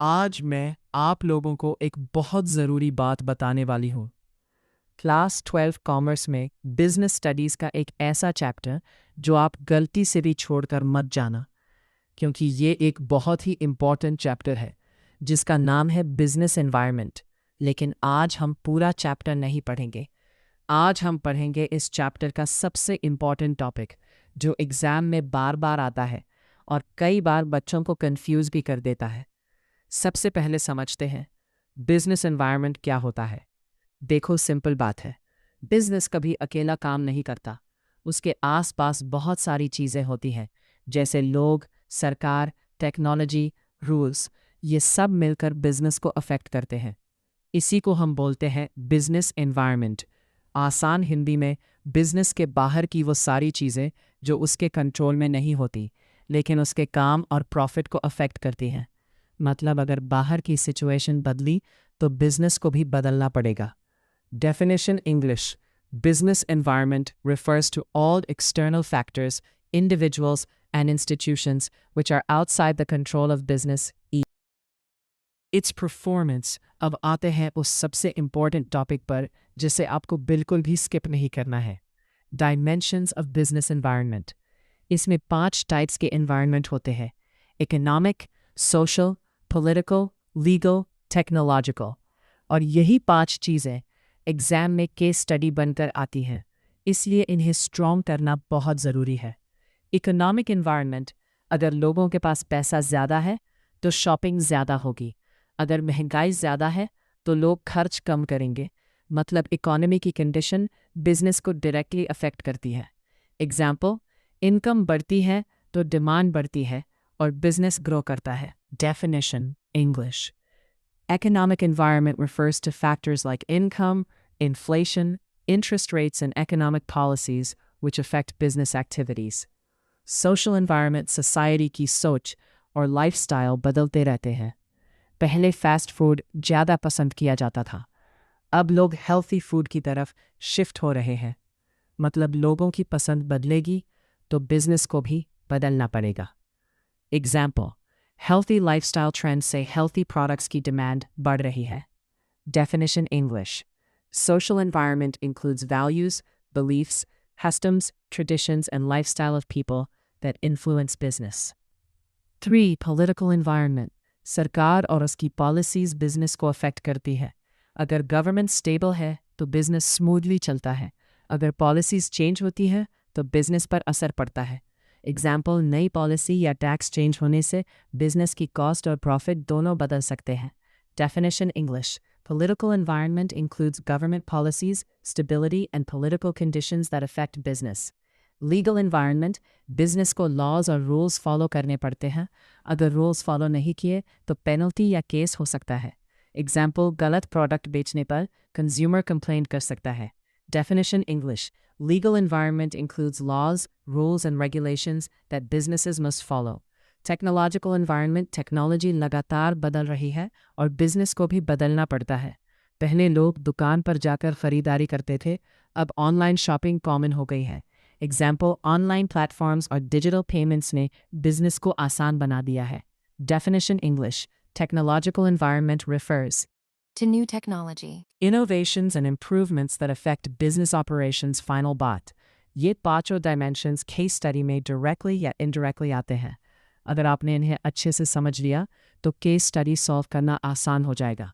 आज मैं आप लोगों को एक बहुत ज़रूरी बात बताने वाली हूँ। क्लास 12 कॉमर्स में बिजनेस स्टडीज़ का एक ऐसा चैप्टर जो आप गलती से भी छोड़कर मत जाना, क्योंकि ये एक बहुत ही इम्पॉर्टेंट चैप्टर है जिसका नाम है बिजनेस एनवायरनमेंट। लेकिन आज हम पूरा चैप्टर नहीं पढ़ेंगे। आज हम पढ़ेंगे इस चैप्टर का सबसे इम्पॉर्टेंट टॉपिक जो एग्ज़ाम में बार बार आता है और कई बार बच्चों को कंफ्यूज भी कर देता है। सबसे पहले समझते हैं बिजनेस एनवायरनमेंट क्या होता है। देखो, सिंपल बात है, बिजनेस कभी अकेला काम नहीं करता। उसके आसपास बहुत सारी चीज़ें होती हैं, जैसे लोग, सरकार, टेक्नोलॉजी, रूल्स। ये सब मिलकर बिजनेस को अफेक्ट करते हैं। इसी को हम बोलते हैं बिजनेस एनवायरनमेंट। आसान हिंदी में, बिजनेस के बाहर की वो सारी चीज़ें जो उसके कंट्रोल में नहीं होती लेकिन उसके काम और प्रॉफिट को अफेक्ट करती हैं। मतलब अगर बाहर की सिचुएशन बदली तो बिजनेस को भी बदलना पड़ेगा। Definition English: Business environment refers to all external factors, individuals, and institutions which are outside the control of business. Its performance। अब आते हैं उस सबसे important topic पर जिसे आपको बिल्कुल भी skip नहीं करना है। Dimensions of business environment। इसमें 5 types के environment होते हैं: economic, social, political, legal, technological। और यही 5 चीज़ें एग्ज़ाम में केस स्टडी बनकर आती हैं, इसलिए इन्हें स्ट्रॉन्ग करना बहुत ज़रूरी है। इकोनॉमिक एनवायरनमेंट: अगर लोगों के पास पैसा ज़्यादा है तो शॉपिंग ज़्यादा होगी। अगर महंगाई ज़्यादा है तो लोग खर्च कम करेंगे। मतलब इकोनॉमी की कंडीशन बिजनेस को डायरेक्टली अफेक्ट करती है। एग्जाम्पल: इनकम बढ़ती है तो डिमांड बढ़ती है और बिजनेस ग्रो करता है। Definition English: Economic environment refers to factors like income, inflation, interest rates, and economic policies which affect business activities. Social environment: society की सोच और lifestyle बदलते रहते हैं। पहले फास्ट फूड ज़्यादा पसंद किया जाता था, अब लोग हेल्थी फूड की तरफ शिफ्ट हो रहे हैं। मतलब लोगों की पसंद बदलेगी तो बिजनेस को भी बदलना पड़ेगा। Example: Healthy lifestyle trends say healthy products की demand बढ़ रही है। Definition English: Social environment includes values, beliefs, customs, traditions, and lifestyle of people that influence business. 3. Political environment: सरकार और उसकी policies business को affect करती है। अगर government stable है तो business smoothly चलता है। अगर policies change होती है तो business पर असर पड़ता है। एग्जाम्पल: नई पॉलिसी या टैक्स चेंज होने से बिजनेस की कॉस्ट और प्रॉफिट दोनों बदल सकते हैं। Definition English: Political environment includes government policies, stability, and political conditions that affect business. Legal environment: business को लॉज और रूल्स फॉलो करने पड़ते हैं। अगर रूल्स फॉलो नहीं किए तो पेनल्टी या केस हो सकता है। एग्जाम्पल: गलत प्रोडक्ट बेचने पर कंज्यूमर कंप्लेंट कर सकता है। Definition English: Legal environment includes laws, rules, and regulations that businesses must follow. Technological environment: technology लगातार बदल रही है और बिजनेस को भी बदलना पड़ता है। पहले लोग दुकान पर जाकर खरीदारी करते थे, अब ऑनलाइन शॉपिंग कॉमन हो गई है। एग्जाम्पल: ऑनलाइन प्लेटफॉर्म्स और डिजिटल पेमेंट्स ने बिजनेस को आसान बना दिया है। Definition English: Technological environment refers to new technology, innovations and improvements that affect business operations. Final बात: ये 5 dimensions case study में directly या indirectly आते हैं। अगर आपने इन्हें अच्छे से समझ लिया तो केस स्टडी सॉल्व करना आसान हो जाएगा।